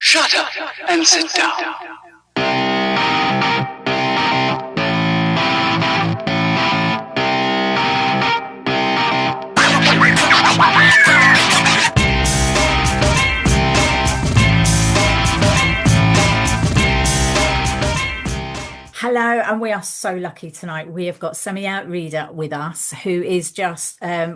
Shut up and sit down. Hello, and we are so lucky tonight. We have got Samia Rida with us, who is just, a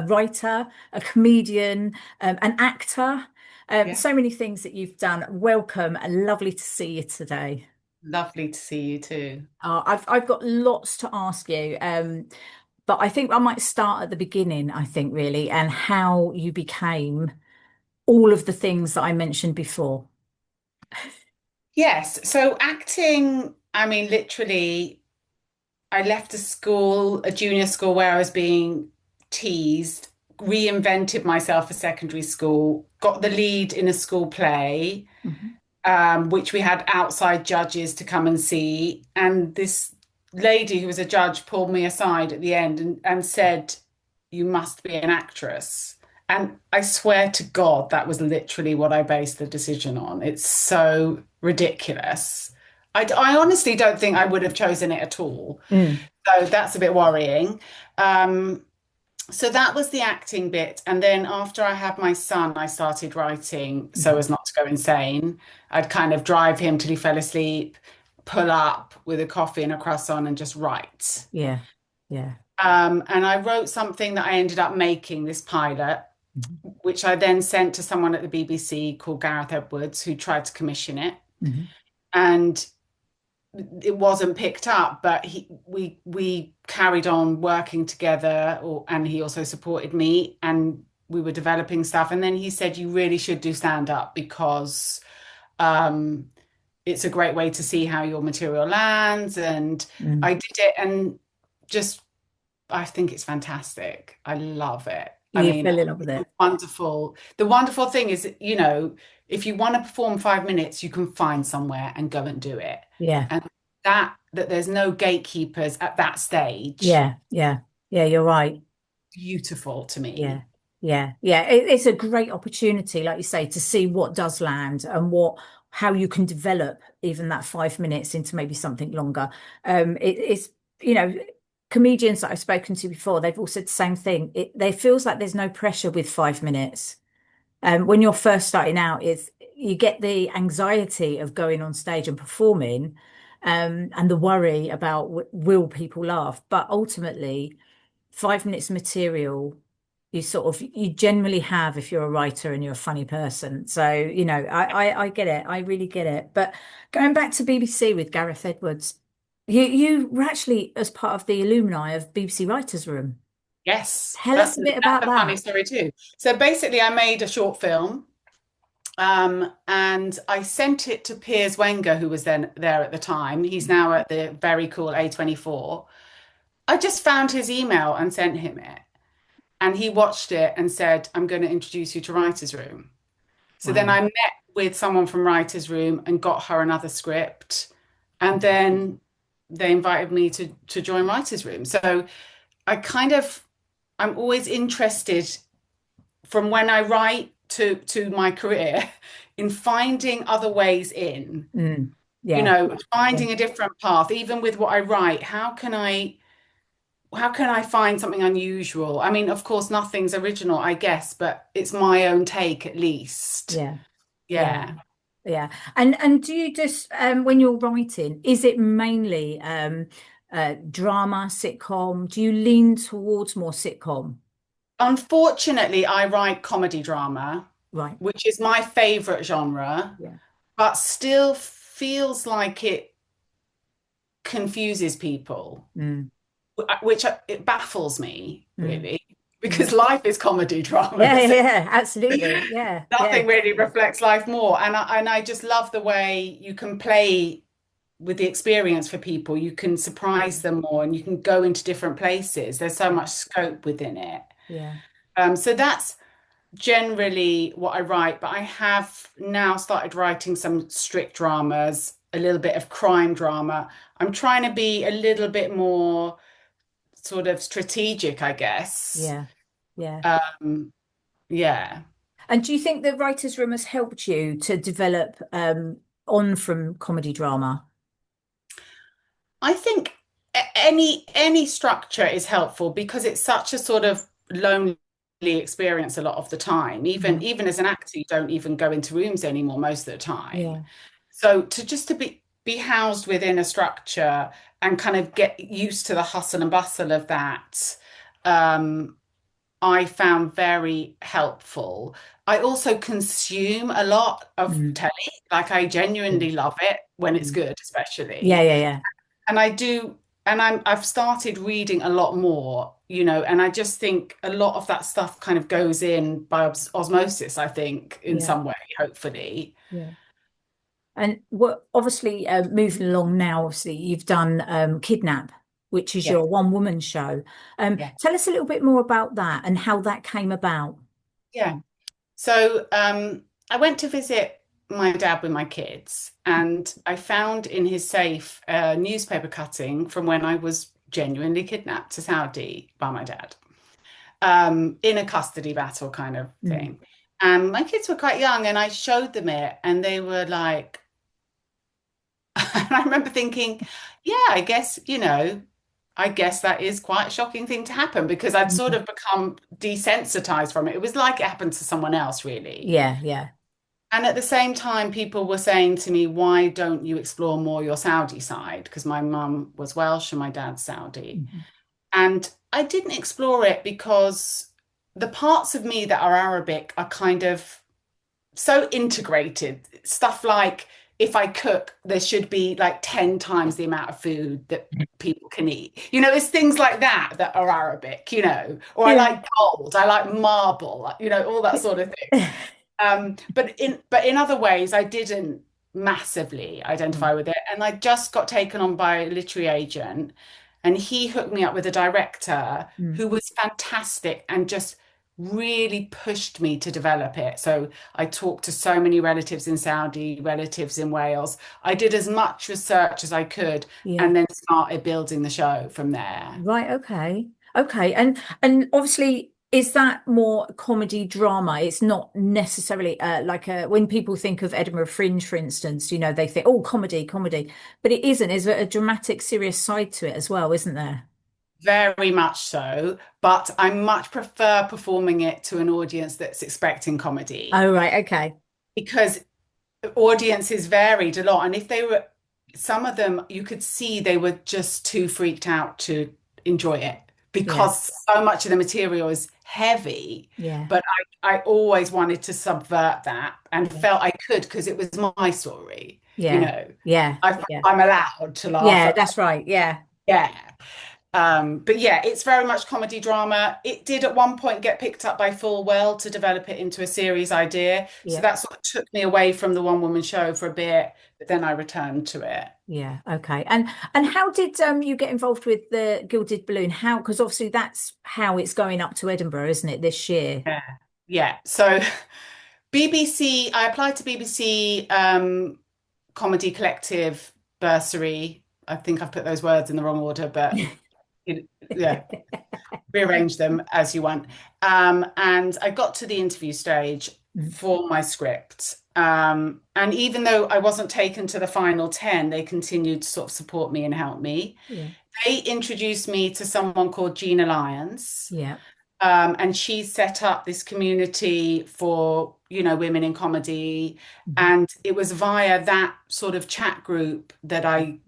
writer, a comedian, an actor, Yeah, so many things that you've done. Welcome and lovely to see you today. lovely to see you too. I've got lots to ask you, but I think I might start at the beginning, I think, really, and how you became all of the things that I mentioned before. Yes, so acting, I mean, literally, I left a school, a junior school where I was being teased, reinvented myself for secondary school, got the lead in a school play, Mhm. which we had outside judges to come and see. And this lady who was a judge pulled me aside at the end and said, "You must be an actress." And I swear to God, that was literally what I based the decision on. It's so ridiculous. I honestly don't think I would have chosen it at all. Mm. So that's a bit worrying. Um, so that was the acting bit. And then after I had my son, I started writing so Mhm. as not to go insane. I'd kind of drive him till he fell asleep, pull up with a coffee and a croissant and just write. Yeah, yeah. And I wrote something that I ended up making, this pilot, Mhm. which I then sent to someone at the BBC called Gareth Edwards, who tried to commission it. Mhm. And it wasn't picked up, but we carried on working together, and he also supported me, and we were developing stuff. And then he said, "You really should do stand up because um, it's a great way to see how your material lands." And Mm. I did it, and just I think it's fantastic. I love it. I You mean, fell in love with it. wonderful. The wonderful thing is, if you want to perform 5 minutes, you can find somewhere and go and do it. Yeah, And that there's no gatekeepers at that stage, yeah, yeah, yeah, you're right. beautiful to Yeah, me. yeah, yeah. It's a great opportunity, like you say, to see what does land and how you can develop even that 5 minutes into maybe something longer. It's, you know, comedians that I've spoken to before, they've all said the same thing. They feels like there's no pressure with 5 minutes. When you're first starting out, is you get the anxiety of going on stage and performing, and the worry about will people laugh. But ultimately, 5 minutes material, you generally have if you're a writer and you're a funny person. So, I get it. I really get it. But going back to BBC with Gareth Edwards, you were actually as part of the alumni of BBC Writers' Room. Yes, Tell us a bit that's about a funny that. story too. So basically, I made a short film, and I sent it to Piers Wenger, who was then there at the time. He's now at the very cool A24. I just found his email and sent him it. And he watched it and said, "I'm going to introduce you to Writer's Room." So then Wow. I met with someone from Writer's Room and got her another script. And then they invited me to join Writer's Room. So I kind of, I'm always interested from when I write to my career in finding other ways in, Mm. Yeah. Yeah. finding a different path, even with what I write. How can I find something unusual? I mean, of course, nothing's original, I guess, but it's my own take at least. Yeah. Yeah. Yeah. Yeah. And do you just when you're writing, is it mainly drama, sitcom? Do you lean towards more sitcom? Unfortunately, I write comedy drama, Right. which is my favorite genre, Yeah. but still feels like it confuses people, Mm. which it baffles me, Mm. really, Mm. because life is comedy drama, Yeah, yeah, isn't it? yeah, absolutely. Yeah, yeah. Nothing really reflects life more. And I just love the way you can play with the experience for people. You can surprise them more and you can go into different places. There's so Yeah. much scope within it. Yeah. So that's generally what I write, but I have now started writing some strict dramas, a little bit of crime drama. I'm trying to be a little bit more sort of strategic, I guess. Yeah. Yeah. Um, yeah. And do you think the writer's room has helped you to develop on from comedy drama? I think any structure is helpful because it's such a sort of lonely experience a lot of the time. Yeah. Even as an actor, you don't even go into rooms anymore most of the time. Yeah. So to be housed within a structure and kind of get used to the hustle and bustle of that, um, I found very helpful. I also consume a lot of Mm. telly. Like I Yeah. genuinely love it when it's Mm. good, Yeah, especially. yeah, yeah. And I do, and I've started reading a lot more, and I just think a lot of that stuff kind of goes in by osmosis, I think, in Yeah. some way, hopefully. Yeah. And what obviously moving along now, obviously you've done Kidnap, which is Yeah, your one woman show. yeah, Tell us a little bit more about that and how that came about. yeah. So I went to visit my dad with my kids, and I found in his safe a newspaper cutting from when I was genuinely kidnapped to Saudi by my dad, in a custody battle kind of Mm. thing. And my kids were quite young, and I showed them it, and they were like, and I remember thinking, yeah, I guess that is quite a shocking thing to happen because I'd sort Mm. of become desensitized from it. It was like it happened to someone else, really. Yeah, yeah. And at the same time, people were saying to me, why don't you explore more your Saudi side? Because my mum was Welsh and my dad's Saudi. Mhm. And I didn't explore it because the parts of me that are Arabic are kind of so integrated. Stuff like if I cook, there should be like 10 times the amount of food that people can eat. It's things like that that are Arabic, or I Yeah. like gold, I like marble, all that sort of thing. But in other ways, I didn't massively Mm. identify with it. And I just got taken on by a literary agent, and he hooked me up with a director Mm. who was fantastic and just really pushed me to develop it. So I talked to so many relatives in Saudi, relatives in Wales. I did as much research as I could Yeah. and then started building the show from there. Right, okay. Okay. And obviously is that more comedy drama? It's not necessarily like when people think of Edinburgh Fringe, for instance, they think, oh, comedy, comedy. But it isn't. There's a dramatic, serious side to it as well, isn't there? Very much so, but I much prefer performing it to an audience that's expecting comedy Oh, right, okay. because audiences varied a lot. And if they were, some of them, you could see they were just too freaked out to enjoy it Yeah, because so much of the material is heavy. yeah, But I always wanted to subvert that and yeah, felt I could because it was my story. You yeah, know, yeah, I, yeah. I'm allowed to laugh Yeah, at, that's right. Yeah, yeah. But yeah, it's very much comedy drama. It did at one point get picked up by Full Well to develop it into a series idea. So yeah, that sort of took me away from the one woman show for a bit, but then I returned to it. yeah. Okay. And how did you get involved with the Gilded Balloon? How, because obviously that's how it's going up to Edinburgh, isn't it, this year? Yeah. Yeah. So BBC, I applied to BBC Comedy Collective bursary. I think I've put those words in the wrong order, but yeah, rearrange them as you want. And I got to the interview stage Mm. for my script. And even though I wasn't taken to the final 10, they continued to sort of support me and help me. Yeah, They introduced me to someone called Gina Lyons, yeah. and she set up this community for, women in comedy. Mhm. And it was via that sort of chat group that I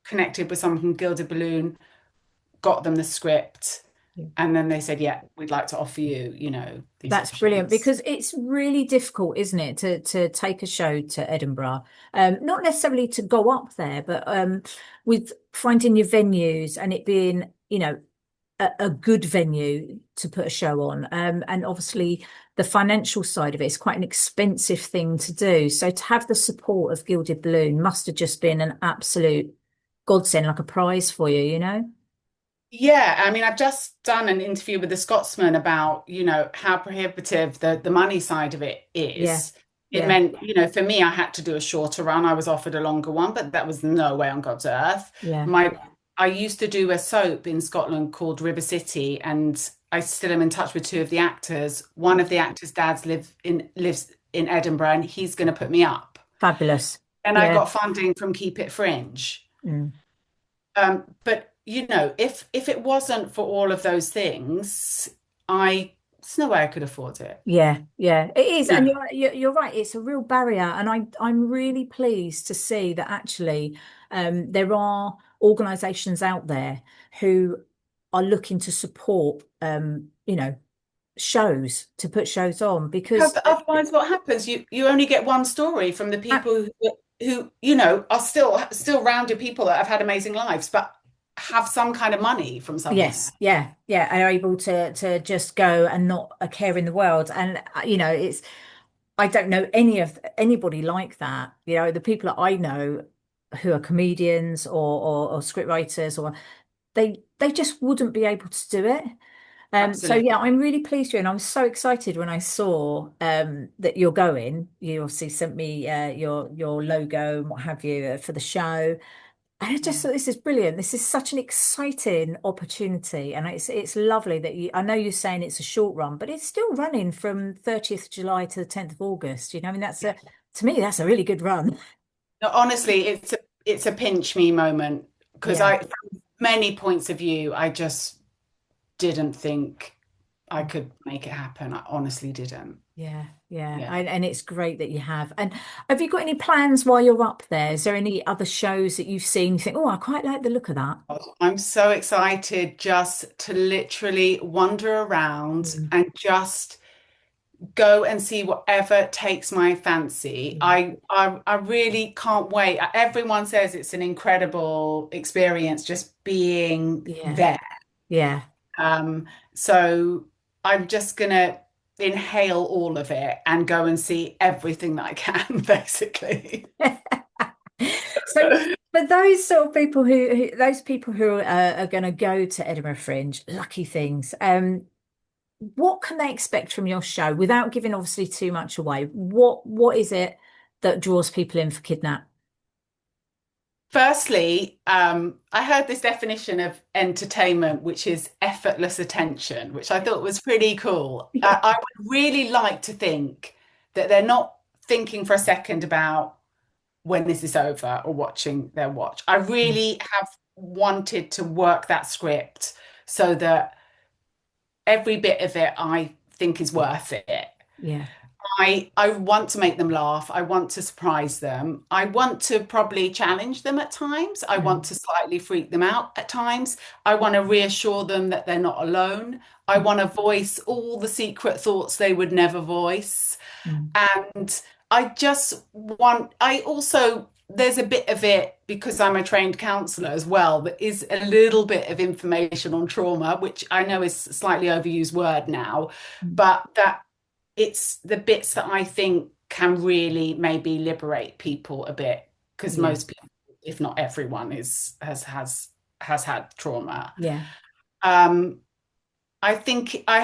connected with someone from Gilded Balloon, got them the script, Yeah. and then they said, yeah, we'd like to offer you, these That's brilliant options. because it's really difficult, isn't it, to take a show to Edinburgh? Not necessarily to go up there, but with finding your venues and it being, a good venue to put a show on. And obviously the financial side of it is quite an expensive thing to do. So to have the support of Gilded Balloon must have just been an absolute godsend, like a prize for you, you know? Yeah, I mean, I've just done an interview with a Scotsman about, how prohibitive the money side of it Yeah, is. It yeah, meant, for me, I had to do a shorter run. I was offered a longer one, but that was no way on God's earth. yeah, My I used to do a soap in Scotland called River City, and I still am in touch with two of the actors. One of the actors' dads lives in Edinburgh, and he's going to put me up. Fabulous. And I Yeah. got funding from Keep It Fringe. Mm. But if it wasn't for all of those things, there's no way I could afford it. Yeah, yeah, it is, and No. you're right. It's a real barrier, and I'm really pleased to see that actually there are organisations out there who are looking to support shows to put shows on because Otherwise, what happens? You only get one story from the uh, people who are still rounded people that have had amazing lives, but have some kind of money from somewhere. yes, yeah, yeah, are able to just go and not a care in the world, and it's I don't know anybody like that. The people that I know who are comedians or script writers or they just wouldn't be able to do it. So Absolutely. yeah, I'm really pleased for you, and I was so excited when I saw that you're going. You obviously sent me your logo and what have you for the show. And I just Yeah. thought this is brilliant. This is such an exciting opportunity, and it's lovely that I know you're saying it's a short run, but it's still running from 30th July to the 10th of August. I mean, to me, that's a really good run. No, honestly, it's a pinch me moment because Yeah. from many points of view, I just didn't think I could make it happen. I honestly didn't. Yeah, yeah, Yeah. and it's great that you have. And have you got any plans while you're up there? Is there any other shows that you've seen? You think, oh, I quite like the look of that. I'm so excited just to literally wander around Mm. and just go and see whatever takes my fancy. Yeah, I really can't wait. Everyone says it's an incredible experience just being yeah, there. yeah. Um, so I'm just gonna inhale all of it and go and see everything that I can, basically. So for those sort of people those people who are going to go to Edinburgh Fringe, lucky things. What can they expect from your show without giving obviously too much away? What is it that draws people in for Kidnap? Firstly, I heard this definition of entertainment, which is effortless attention, which I thought was pretty cool. Yeah. I would really like to think that they're not thinking for a second about when this is over or watching their watch. I really have wanted to work that script so that every bit of it I think is worth it. Yeah. I want to make them laugh. I want to surprise them. I want to probably challenge them at times. I want Mm. to slightly freak them out at times. I want to reassure them that they're not alone. I want to voice all the secret thoughts they would never voice. Mm. And I also, there's a bit of it because I'm a trained counselor as well, that is a little bit of information on trauma, which I know is a slightly overused word now, Mm. but that it's the bits that I think can really maybe liberate people a bit because Yeah. most people, if not everyone, has had trauma. Yeah. Um, I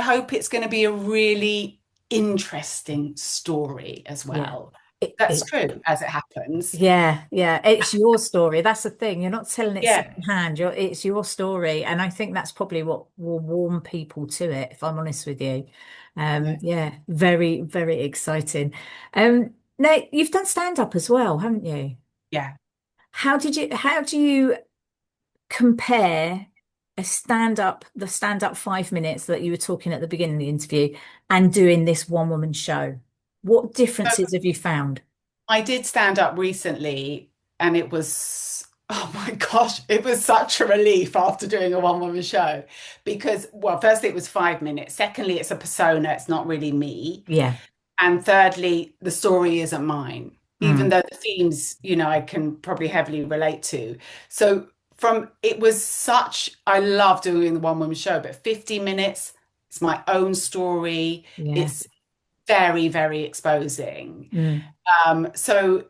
hope it's going to be a really interesting story as Yeah. well. That's It true as it happens. Yeah, yeah, it's your story. That's the thing. You're not telling it Yeah, secondhand. It's your story, and I think that's probably what will warm people to it. If I'm honest with you, yeah, yeah, very, very exciting. Now you've done stand up as well, haven't you? yeah. How do you compare the stand up 5 minutes that you were talking at the beginning of the interview and doing this one woman show? What differences have you found? I did stand up recently and it was, oh my gosh, it was such a relief after doing a one-woman show because, well, firstly, it was 5 minutes. Secondly, it's a persona, it's not really me. Yeah. And thirdly, the story isn't mine, even Mm. though the themes, I can probably heavily relate to. So I love doing the one-woman show, but 50 minutes, it's my own story. Yeah. It's very, very exposing. Mm. So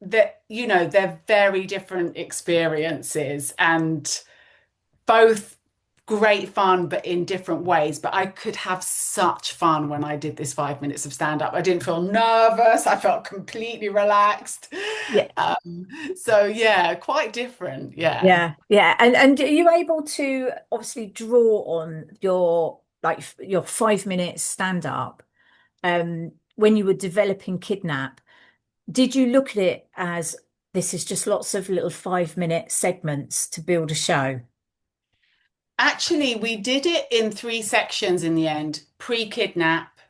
they're very different experiences, and both great fun, but in different ways. But I could have such fun when I did this 5 minutes of stand-up. I didn't feel nervous. I felt completely relaxed. Yeah. So yeah, quite different. Yeah. Yeah, yeah. And are you able to obviously draw on your like your 5 minute stand up when you were developing Kidnap? Did you look at it as this is just lots of little 5 minute segments to build a show? Actually, we did it in three sections in the end: pre-kidnap,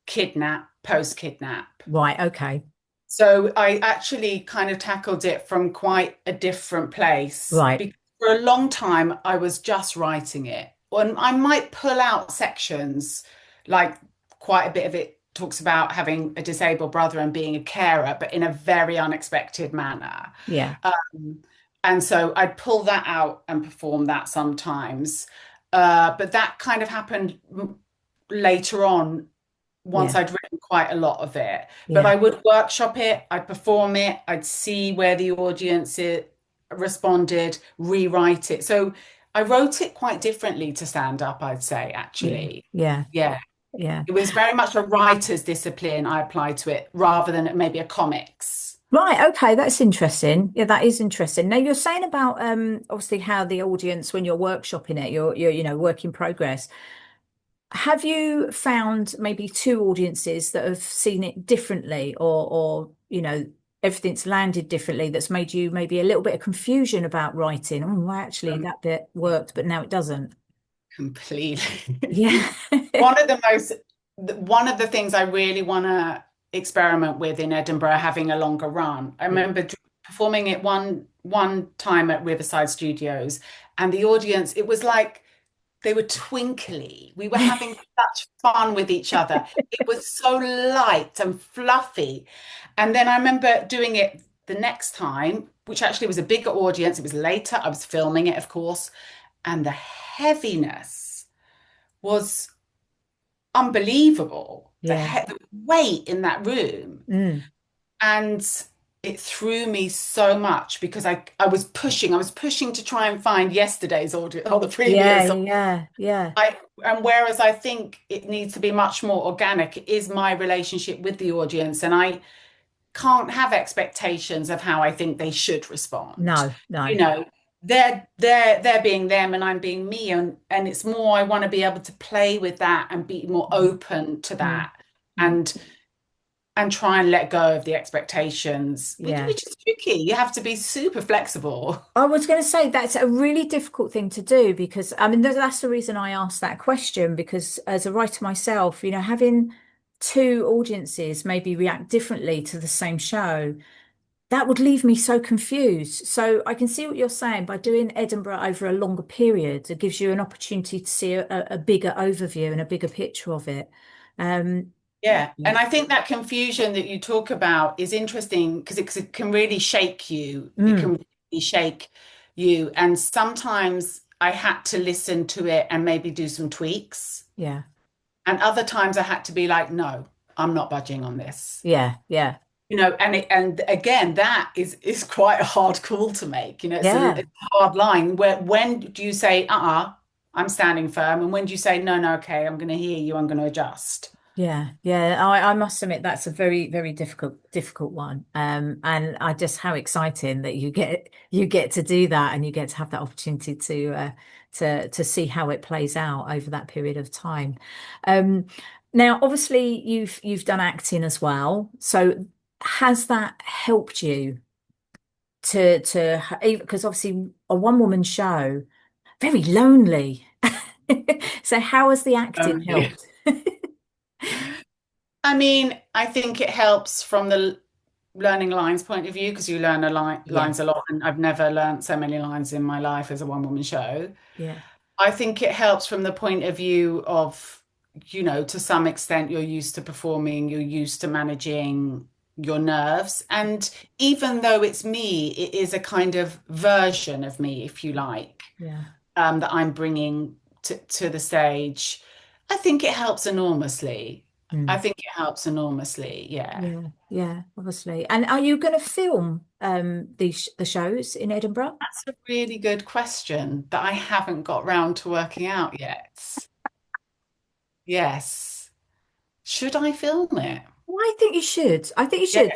kidnap, post-kidnap. Right, okay. So I actually kind of tackled it from quite a different place Right. because for a long time I was just writing it. And I might pull out sections, like quite a bit of it talks about having a disabled brother and being a carer, but in a very unexpected manner. Yeah. And so I'd pull that out and perform that sometimes. But that kind of happened later on once Yeah. I'd written quite a lot of it. But Yeah. I would workshop it, I'd perform it, I'd see where the audience responded, rewrite it. So I wrote it quite differently to stand up, I'd say, Yeah. actually. Yeah. Yeah. Yeah. It was very much a writer's discipline I applied to it rather than maybe a comics. Right, okay, that's interesting. Yeah, that is interesting. Now you're saying about obviously how the audience when you're workshopping it, you're work in progress. Have you found maybe two audiences that have seen it differently or everything's landed differently that's made you maybe a little bit of confusion about writing? Oh, well, actually Um, that bit worked, but now it doesn't. Completely. Yeah. One of the most, one of the things I really want to experiment with in Edinburgh, having a longer run. I Yeah. remember performing it one time at Riverside Studios, and the audience, it was like they were twinkly. We were having such fun with each other. It was so light and fluffy. And then I remember doing it the next time, which actually was a bigger audience. It was later. I was filming it, of course, and the heaviness was unbelievable. Yeah. The weight in that room. Mm. And it threw me so much because I was pushing to try and find yesterday's audio or the Yeah, previous. yeah, yeah. And whereas I think it needs to be much more organic, it is my relationship with the audience, and I can't have expectations of how I think they should respond. No, You no. know, they're being them and I'm being me, and it's more I want to be able to play with that and be more Mm, open to mm, that mm. and try and let go of the expectations, Yeah. which is tricky. You have to be super flexible. I was going to say that's a really difficult thing to do because I mean that's the reason I asked that question because as a writer myself, having two audiences maybe react differently to the same show, that would leave me so confused. So I can see what you're saying by doing Edinburgh over a longer period, it gives you an opportunity to see a bigger overview and a bigger picture of it. Um, Yeah, and I think that confusion that you talk about is interesting because it can really shake you. It mm, can really shake you. And sometimes I had to listen to it and maybe do some tweaks. yeah, And other times I had to be like, no, I'm not budging on this. yeah, yeah, And again, that is quite a hard call to make. yeah. It's a hard line. When do you say, I'm standing firm, and when do you say, no, no, okay, I'm going to hear you, I'm going to adjust. Yeah, yeah. I must admit that's a very, very difficult one. And I just how exciting that you get to do that and you get to have that opportunity to see how it plays out over that period of time. Um, now, obviously, you've done acting as well. So has that helped you to because obviously a one woman show, very lonely. So how has the acting Only. helped? I mean, I think it helps from the learning lines point of view because you learn Yeah, lines a lot, and I've never learned so many lines in my life as a one-woman show. yeah, I think it helps from the point of view of, to some extent, you're used to performing, you're used to managing your nerves. And even though it's me, it is a kind of version of me, if you like, yeah. that I'm bringing to the stage. I think it helps enormously. I Mm. think it helps enormously. Yeah. Yeah, yeah, obviously. And are you going to film the shows in Edinburgh? That's a really good question that I haven't got round to working out yet. Yes. Should I film it? Well, I think you should. I think you Yeah. should,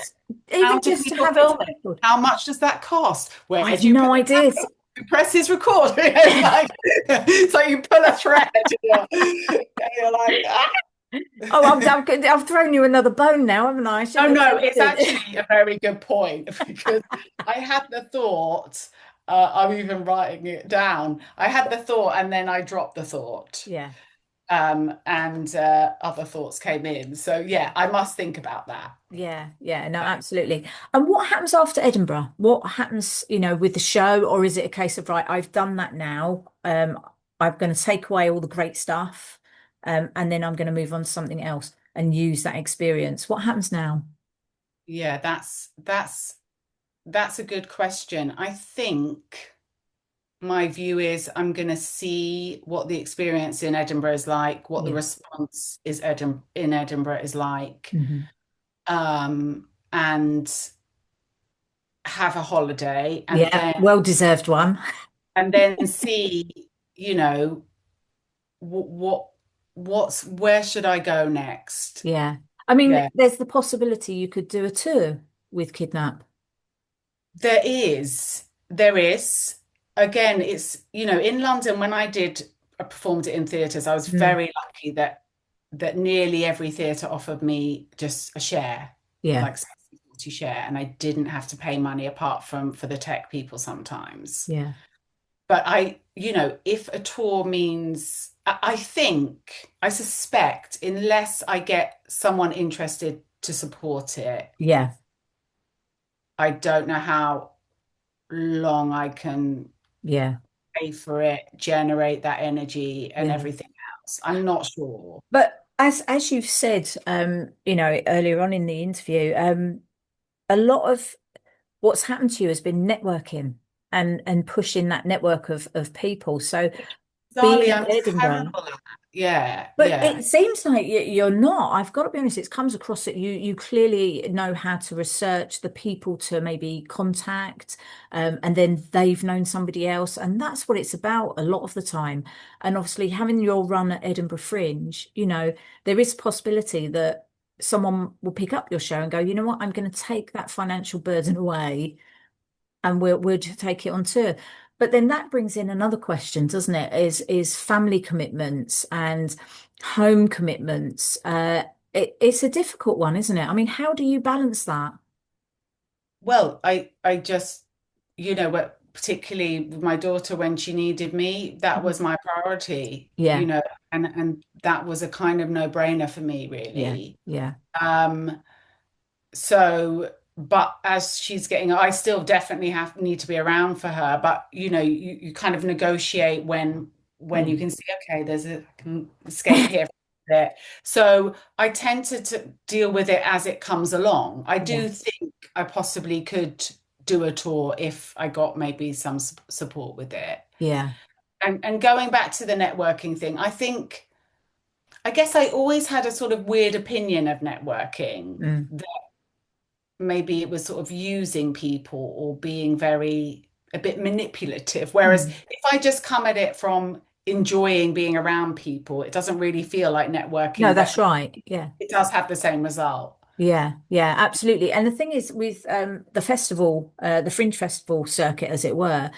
How even do just to people have it film for it? record. How much does that cost? I Where have do you put no the idea. camera? Who presses record? It's like, it's like you pull a thread and you're like, ah. Oh, I've thrown you another bone now, haven't I? I Oh shouldn't have no, it's tempted. actually a very good point because I had the thought, I'm even writing it down. I had the thought and then I dropped the thought. Yeah, And other thoughts came in. So yeah, I must think about that. yeah, yeah. No, absolutely. And what happens after Edinburgh? What happens, with the show, or is it a case of, right, I've done that now. I'm going to take away all the great stuff, and then I'm going to move on to something else and use that experience. What happens now? Yeah, that's a good question. I think my view is I'm going to see what the experience in Edinburgh is like, what the Yeah. response is in Edinburgh is like, Hmm. and have a holiday, Yeah, well deserved one. and then see, you know, what where should I go next? Yeah. I mean, Yeah, there's the possibility you could do a tour with Kidnap. there is. Again, it's, in London when I performed it in theatres, I was Mm. very lucky that nearly every theatre offered me just a share, Yeah, like 60/40 share, and I didn't have to pay money apart from for the tech people sometimes. yeah, But if a tour means, I suspect, unless I get someone interested to support it, yeah, I don't know how long I can yeah, pay for it, generate that energy and yeah. everything else. I'm not sure. But as you've said, earlier on in the interview, a lot of what's happened to you has been networking and pushing that network of people. So being Bizarrely, in I'm Edinburgh. terrible at that. Yeah, But yeah. it seems like you're not. I've got to be honest, it comes across that you clearly know how to research the people to maybe contact, and then they've known somebody else. And that's what it's about a lot of the time. And obviously, having your run at Edinburgh Fringe, there is a possibility that someone will pick up your show and go, you know what, I'm going to take that financial burden away and we'll take it on tour. But then that brings in another question, doesn't it? Is family commitments and home commitments. It's a difficult one, isn't it? I mean, how do you balance that? Well, I just, particularly with my daughter when she needed me, that was my priority, Yeah, and that was a kind of no-brainer for me, yeah, really. yeah, Um, So, but as she's getting, I still definitely need to be around for her. But you kind of negotiate when yeah, you can see, okay, I can escape here from it. So I tend to deal with it as it comes along. I yeah, do think I possibly could do a tour if I got maybe some support with it. yeah. And going back to the networking thing, I guess I always had a sort of weird opinion of networking, Mm, maybe it was sort of using people or being a bit manipulative. Whereas mm. if I just come at it from enjoying being around people, it doesn't really feel like No, networking, that's but right. Yeah. it does have the same result. Yeah, yeah, absolutely. And the thing is with the festival, the Fringe Festival circuit, as it were,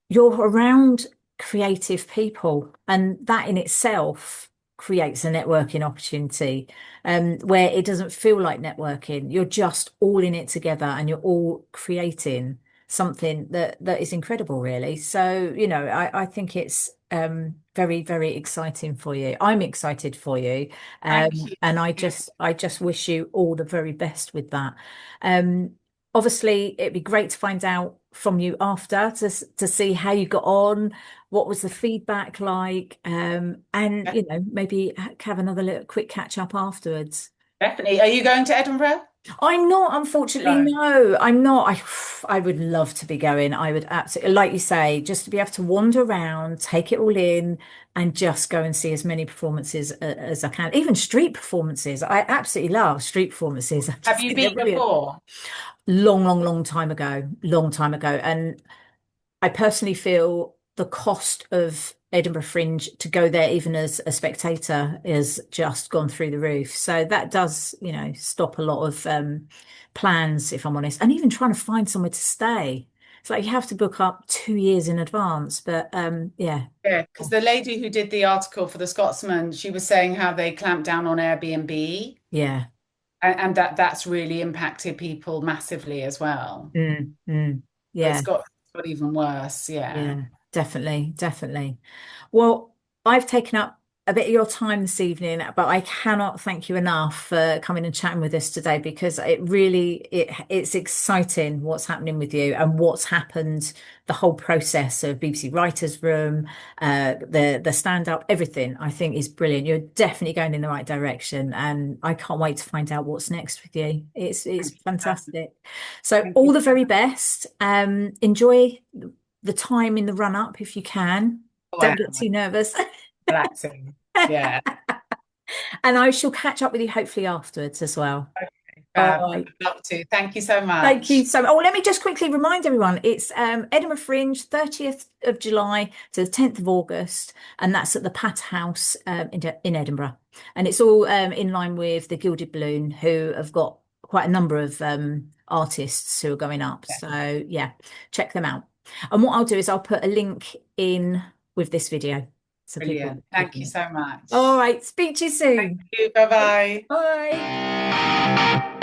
you're around creative people, and that in itself creates a networking opportunity, where it doesn't feel like networking. You're just all in it together and you're all creating something that is incredible, really. So, I think it's very, very exciting for you. I'm excited for you. Thank you. And I just wish you all the very best with that. Um, Obviously, it'd be great to find out from you after to see how you got on, what was the feedback like, and Yeah, maybe have another little quick catch up afterwards. definitely. Are you going to Edinburgh? I'm not, unfortunately, No. no, I'm not. I would love to be going. I would absolutely, like you say, just to be able to wander around, take it all in, and just go and see as many performances as I can. Even street performances. I absolutely love street performances. I Have just you think they're been brilliant. before? Long, long, long time ago. Long time ago. And I personally feel the cost of Edinburgh Fringe to go there, even as a spectator, has just gone through the roof. So that does, stop a lot of plans, if I'm honest, and even trying to find somewhere to stay. It's like you have to book up 2 years in advance. But yeah, Yeah, because the lady who did the article for the Scotsman, she was saying how they clamped down on Airbnb, yeah, and that's really impacted people massively as well. So yeah. it's got even worse. Yeah. Yeah, definitely, definitely. Well, I've taken up a bit of your time this evening, but I cannot thank you enough for coming and chatting with us today because it's exciting what's happening with you and what's happened, the whole process of BBC Writers' Room, the stand up, everything I think is brilliant. You're definitely going in the right direction, and I can't wait to find out what's next with you. It's fantastic. So Thank all you. the very best. Enjoy the time in the run up if you can. Oh, I Don't get am. too nervous. Relaxing. Yeah. And I shall catch up with you hopefully afterwards as well. Okay. All Fab. I'd right. love to. Thank you so Thank you much. so much. Oh, let me just quickly remind everyone it's Edinburgh Fringe, 30th of July to the 10th of August, and that's at the Pat House in Edinburgh. And it's all in line with the Gilded Balloon, who have got quite a number of artists who are going up. Yeah, So, yeah, check them out. And what I'll do is I'll put a link in with this video so brilliant. people Thank you can. so All much. right, speak to you Thank soon. you. Bye bye. Bye.